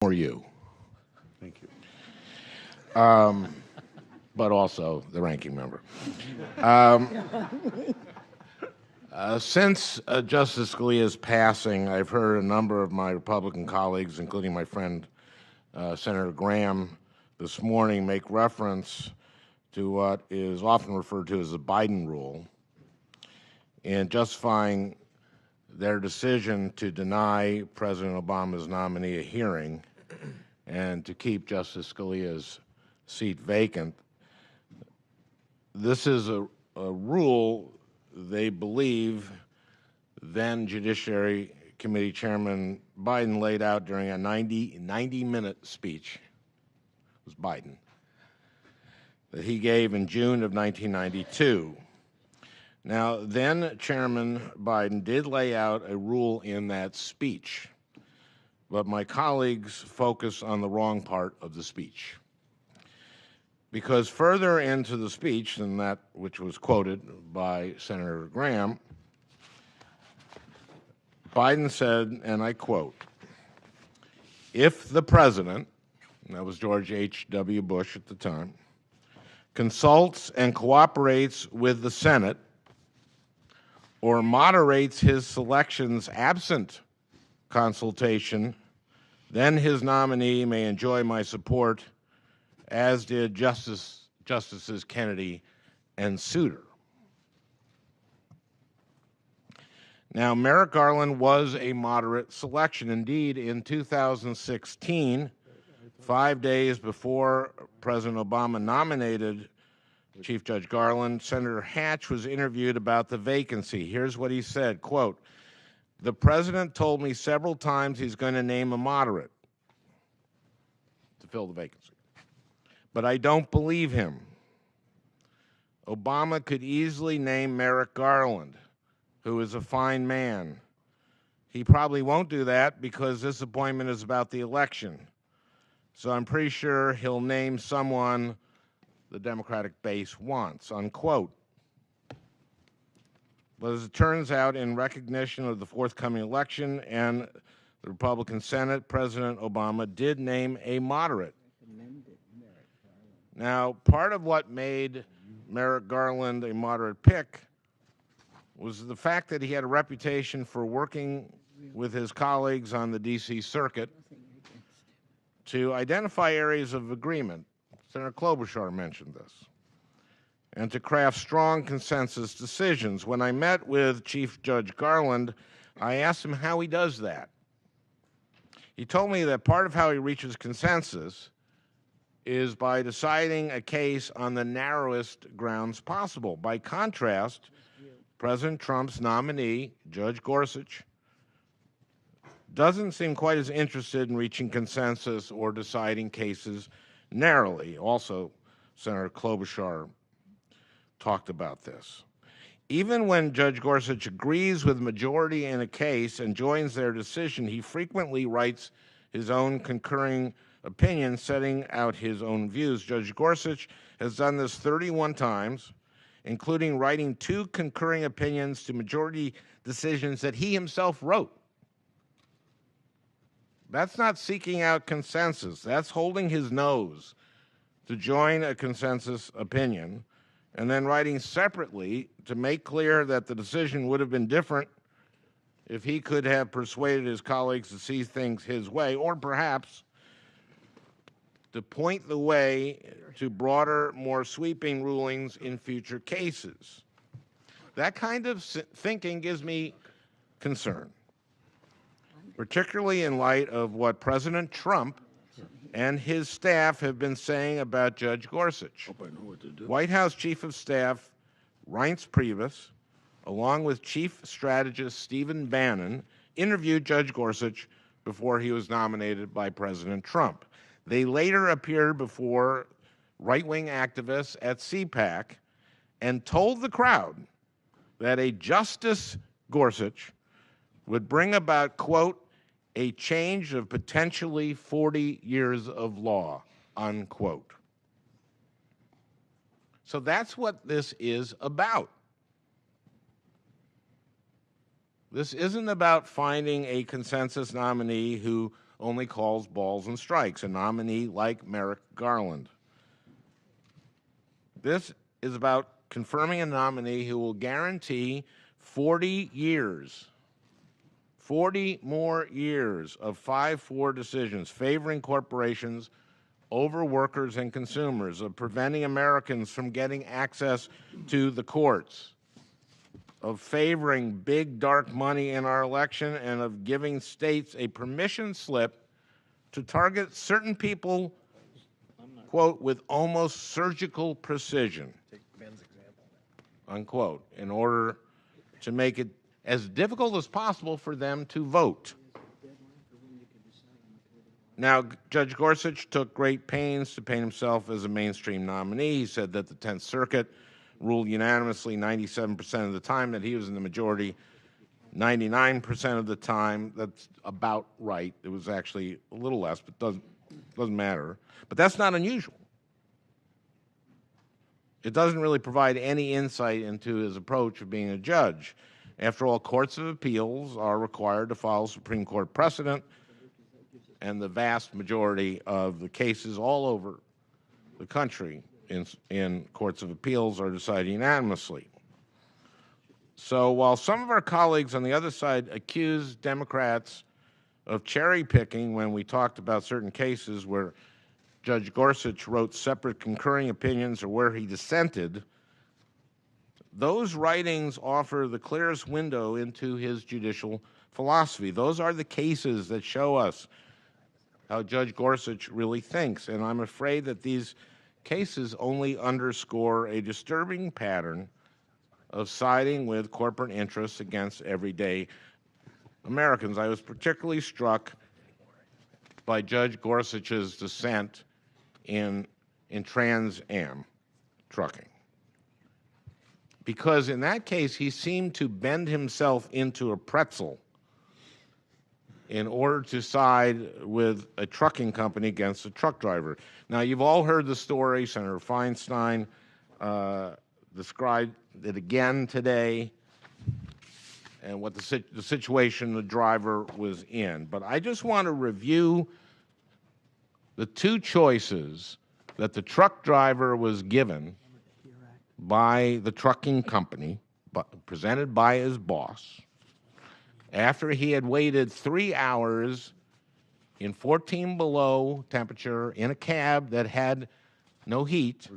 Or you, Thank you. but also the ranking member. Since Justice Scalia's passing, I've heard a number of my Republican colleagues, including my friend Senator Graham, this morning make reference to what is often referred to as the Biden rule in justifying their decision to deny President Obama's nominee a hearing and to keep Justice Scalia's seat vacant. This is a rule they believe then Judiciary Committee Chairman Biden laid out during a 90-minute speech. It was Biden that he gave in June of 1992. Now, then Chairman Biden did lay out a rule in that speech, but my colleagues focus on the wrong part of the speech. Because further into the speech than that which was quoted by Senator Graham, Biden said, and I quote, "If the president," and that was George H.W. Bush at the time, "consults and cooperates with the Senate or moderates his selections absent consultation, then his nominee may enjoy my support, as did Justices Kennedy and Souter." Now, Merrick Garland was a moderate selection. Indeed, in 2016, 5 days before President Obama nominated Chief Judge Garland, Senator Hatch was interviewed about the vacancy. Here's what he said, quote, "The president told me several times he's going to name a moderate to fill the vacancy, but I don't believe him. Obama could easily name Merrick Garland, who is a fine man. He probably won't do that because this appointment is about the election. So I'm pretty sure he'll name someone the Democratic base wants," unquote. But as it turns out, in recognition of the forthcoming election and the Republican Senate, President Obama did name a moderate. Now, part of what made Merrick Garland a moderate pick was the fact that he had a reputation for working with his colleagues on the D.C. Circuit to identify areas of agreement. Senator Klobuchar mentioned this. And to craft strong consensus decisions. When I met with Chief Judge Garland, I asked him how he does that. He told me that part of how he reaches consensus is by deciding a case on the narrowest grounds possible. By contrast, President Trump's nominee, Judge Gorsuch, doesn't seem quite as interested in reaching consensus or deciding cases narrowly. Also, Senator Klobuchar talked about this. Even when Judge Gorsuch agrees with majority in a case and joins their decision, he frequently writes his own concurring opinion, setting out his own views. Judge Gorsuch has done this 31 times, including writing 2 concurring opinions to majority decisions that he himself wrote. That's not seeking out consensus. That's holding his nose to join a consensus opinion and then writing separately to make clear that the decision would have been different if he could have persuaded his colleagues to see things his way, or perhaps to point the way to broader, more sweeping rulings in future cases. That kind of thinking gives me concern, particularly in light of what President Trump and his staff have been saying about Judge Gorsuch. White House Chief of Staff Reince Priebus, along with Chief Strategist Stephen Bannon, interviewed Judge Gorsuch before he was nominated by President Trump. They later appeared before right-wing activists at CPAC and told the crowd that a Justice Gorsuch would bring about, quote, "a change of potentially 40 years of law," unquote. So that's what this is about. This isn't about finding a consensus nominee who only calls balls and strikes, a nominee like Merrick Garland. This is about confirming a nominee who will guarantee 40 years, 40 more years of 5-4 decisions favoring corporations over workers and consumers, of preventing Americans from getting access to the courts, of favoring big dark money in our election, and of giving states a permission slip to target certain people, quote, with almost surgical precision, unquote, in order to make it as difficult as possible for them to vote. Now, Judge Gorsuch took great pains to paint himself as a mainstream nominee. He said that the 10th Circuit ruled unanimously 97% of the time, that he was in the majority 99% of the time. That's about right. It was actually a little less, but doesn't matter. But that's not unusual. It doesn't really provide any insight into his approach of being a judge. After all, courts of appeals are required to follow Supreme Court precedent, and the vast majority of the cases all over the country in courts of appeals are decided unanimously. So while some of our colleagues on the other side accuse Democrats of cherry picking when we talked about certain cases where Judge Gorsuch wrote separate concurring opinions or where he dissented, those writings offer the clearest window into his judicial philosophy. Those are the cases that show us how Judge Gorsuch really thinks, and I'm afraid that these cases only underscore a disturbing pattern of siding with corporate interests against everyday Americans. I was particularly struck by Judge Gorsuch's dissent in Trans Am trucking, because in that case he seemed to bend himself into a pretzel in order to side with a trucking company against a truck driver. Now, you've all heard the story. Senator Feinstein described it again today, and what the situation the driver was in. But I just want to review the two choices that the truck driver was given by the trucking company, presented by his boss, after he had waited 3 hours in 14 below temperature in a cab that had no heat.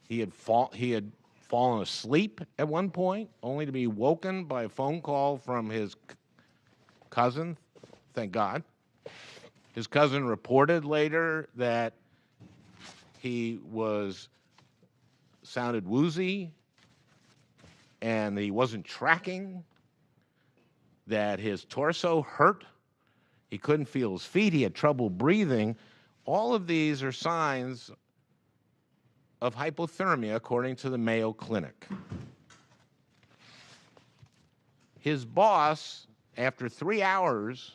He had fallen asleep at one point, only to be woken by a phone call from his cousin, thank God. His cousin reported later that he sounded woozy, and he wasn't tracking, that his torso hurt, he couldn't feel his feet, he had trouble breathing. All of these are signs of hypothermia, according to the Mayo Clinic. His boss, after 3 hours,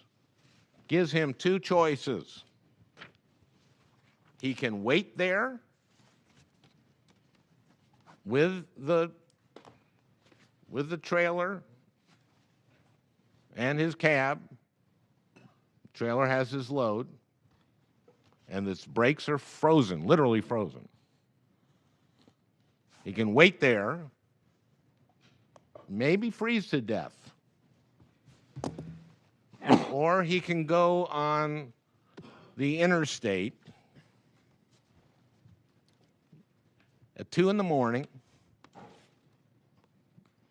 gives him two choices. He can wait there with the trailer and his cab. The trailer has his load, and its brakes are frozen, literally frozen. He can wait there, maybe freeze to death, or he can go on the interstate at 2 in the morning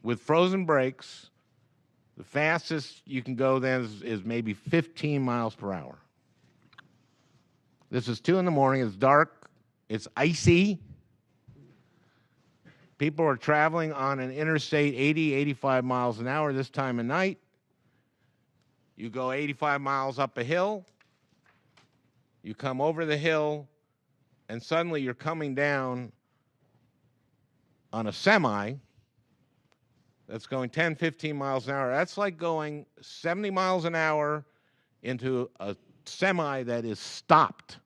with frozen brakes. The fastest you can go then is maybe 15 miles per hour. This is 2 in the morning, it's dark, it's icy. People are traveling on an interstate 80, 85 miles an hour this time of night. You go 85 miles up a hill, you come over the hill, and suddenly you're coming down on a semi that's going 10, 15 miles an hour. That's like going 70 miles an hour into a semi that is stopped.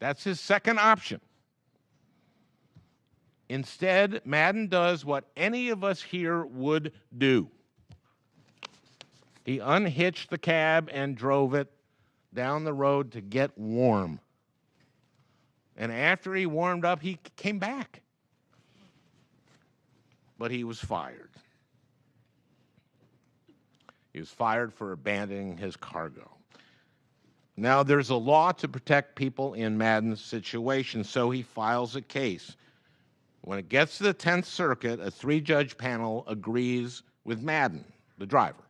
That's his second option. Instead, Madden does what any of us here would do. He unhitched the cab and drove it down the road to get warm. And after he warmed up, he came back. But he was fired. He was fired for abandoning his cargo. Now, there's a law to protect people in Madden's situation, so he files a case. When it gets to the 10th Circuit, a 3-judge panel agrees with Madden, the driver.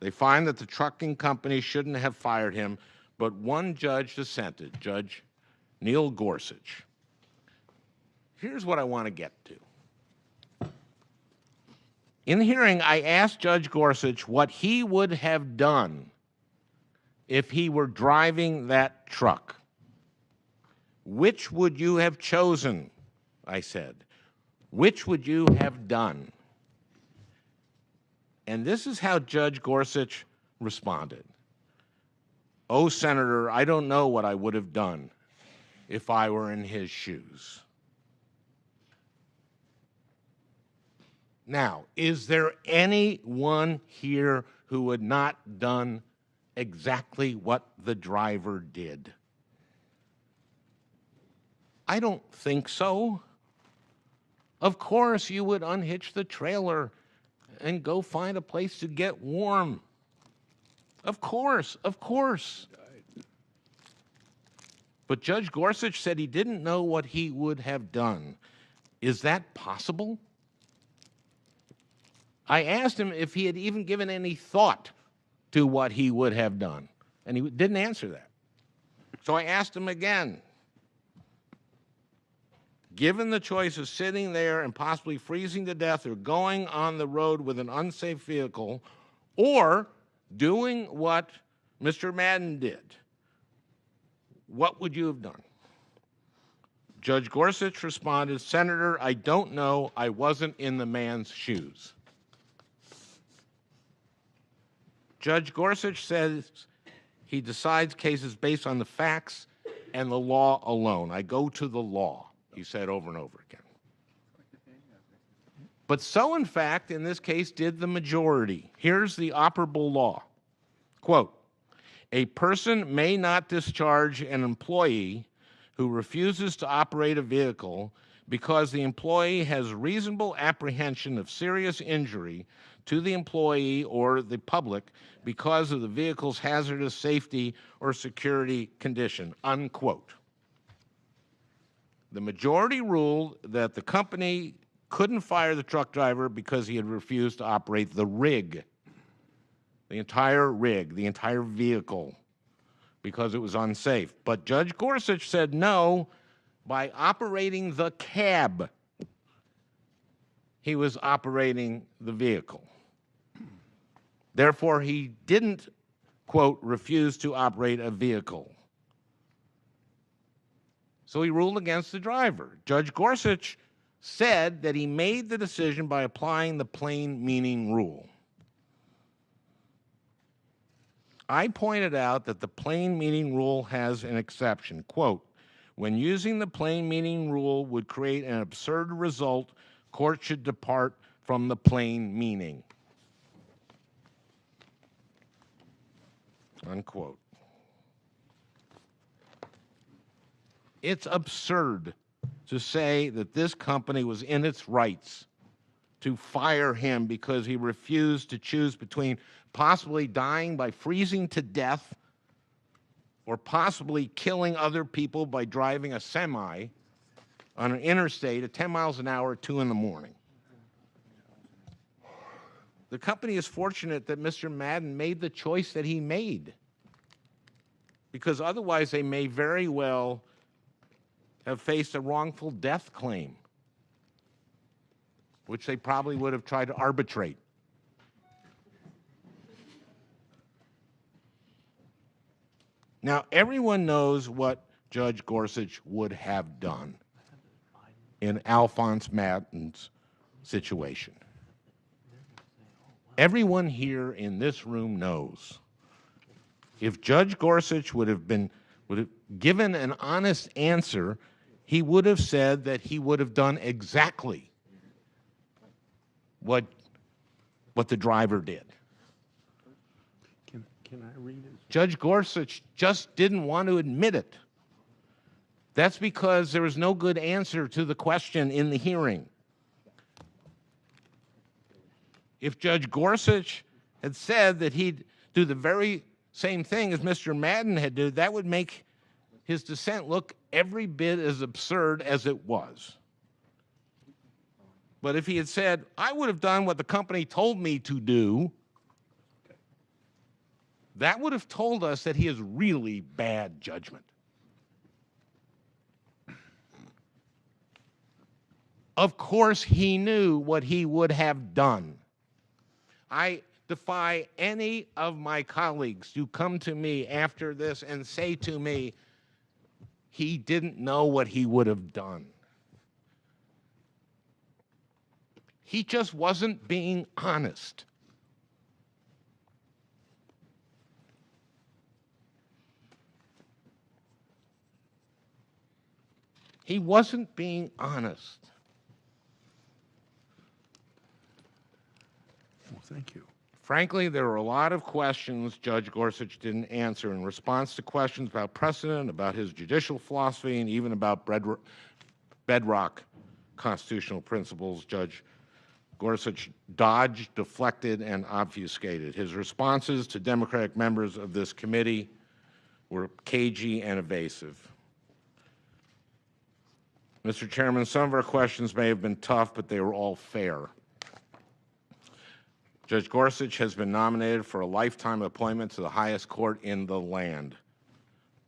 They find that the trucking company shouldn't have fired him, but one judge dissented, Judge Neil Gorsuch. Here's what I want to get to. In the hearing, I asked Judge Gorsuch what he would have done if he were driving that truck. Which would you have chosen? I said. Which would you have done? And this is how Judge Gorsuch responded. Oh, Senator, I don't know what I would have done if I were in his shoes. Now, is there anyone here who had not done exactly what the driver did? I don't think so. Of course, you would unhitch the trailer and go find a place to get warm. Of course, of course. But Judge Gorsuch said he didn't know what he would have done. Is that possible? I asked him if he had even given any thought to what he would have done, and he didn't answer that. So I asked him again. Given the choice of sitting there and possibly freezing to death or going on the road with an unsafe vehicle or doing what Mr. Madden did, what would you have done? Judge Gorsuch responded, Senator, I don't know. I wasn't in the man's shoes. Judge Gorsuch says he decides cases based on the facts and the law alone. I go to the law, he said over and over again. But so, in fact, in this case, did the majority. Here's the operable law. Quote, a person may not discharge an employee who refuses to operate a vehicle because the employee has reasonable apprehension of serious injury to the employee or the public because of the vehicle's hazardous safety or security condition, unquote. The majority ruled that the company couldn't fire the truck driver because he had refused to operate the rig, the entire vehicle, because it was unsafe. But Judge Gorsuch said no, by operating the cab, he was operating the vehicle. Therefore, he didn't, quote, refuse to operate a vehicle. So he ruled against the driver. Judge Gorsuch said that he made the decision by applying the plain meaning rule. I pointed out that the plain meaning rule has an exception. Quote, when using the plain meaning rule would create an absurd result, court should depart from the plain meaning. Unquote. It's absurd to say that this company was in its rights to fire him because he refused to choose between possibly dying by freezing to death or possibly killing other people by driving a semi on an interstate at 10 miles an hour at 2 in the morning. The company is fortunate that Mr. Madden made the choice that he made, because otherwise they may very well have faced a wrongful death claim, which they probably would have tried to arbitrate. Now, everyone knows what Judge Gorsuch would have done in Alphonse Madden's situation. Everyone here in this room knows if Judge Gorsuch would have given an honest answer, he would have said that he would have done exactly what the driver did. Judge Gorsuch just didn't want to admit it. That's because there was no good answer to the question in the hearing. If Judge Gorsuch had said that he'd do the very same thing as Mr. Madden had done, that would make his dissent look every bit as absurd as it was. But if he had said, I would have done what the company told me to do, that would have told us that he has really bad judgment. Of course, he knew what he would have done. I defy any of my colleagues to come to me after this and say to me, he didn't know what he would have done. He just wasn't being honest. He wasn't being honest. Well, thank you. Frankly, there were a lot of questions Judge Gorsuch didn't answer in response to questions about precedent, about his judicial philosophy, and even about bedrock constitutional principles. Judge Gorsuch dodged, deflected, and obfuscated. His responses to Democratic members of this committee were cagey and evasive. Mr. Chairman, some of our questions may have been tough, but they were all fair. Judge Gorsuch has been nominated for a lifetime appointment to the highest court in the land.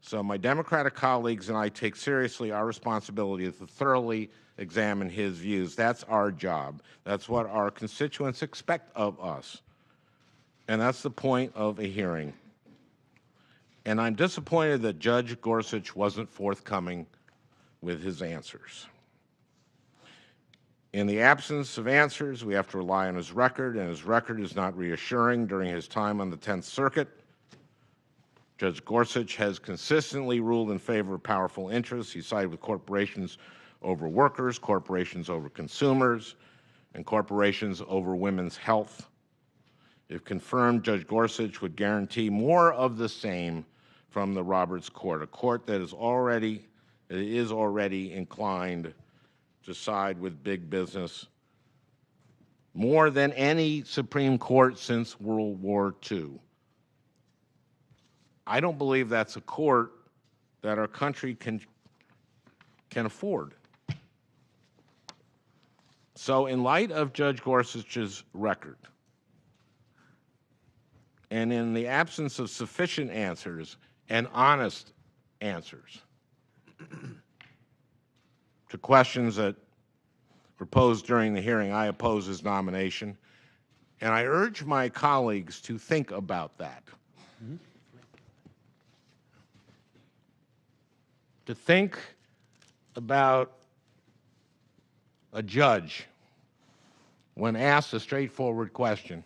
So my Democratic colleagues and I take seriously our responsibility to thoroughly examine his views. That's our job. That's what our constituents expect of us. And that's the point of a hearing. And I'm disappointed that Judge Gorsuch wasn't forthcoming with his answers. In the absence of answers, we have to rely on his record, and his record is not reassuring. During his time on the 10th Circuit, Judge Gorsuch has consistently ruled in favor of powerful interests. He sided with corporations over workers, corporations over consumers, and corporations over women's health. If confirmed, Judge Gorsuch would guarantee more of the same from the Roberts Court, a court that is already inclined to side with big business more than any Supreme Court since World War II. I don't believe that's a court that our country can afford. So in light of Judge Gorsuch's record, and in the absence of sufficient answers and honest answers to questions that were posed during the hearing, I oppose his nomination, and I urge my colleagues to think about that. To think about a judge when asked a straightforward question.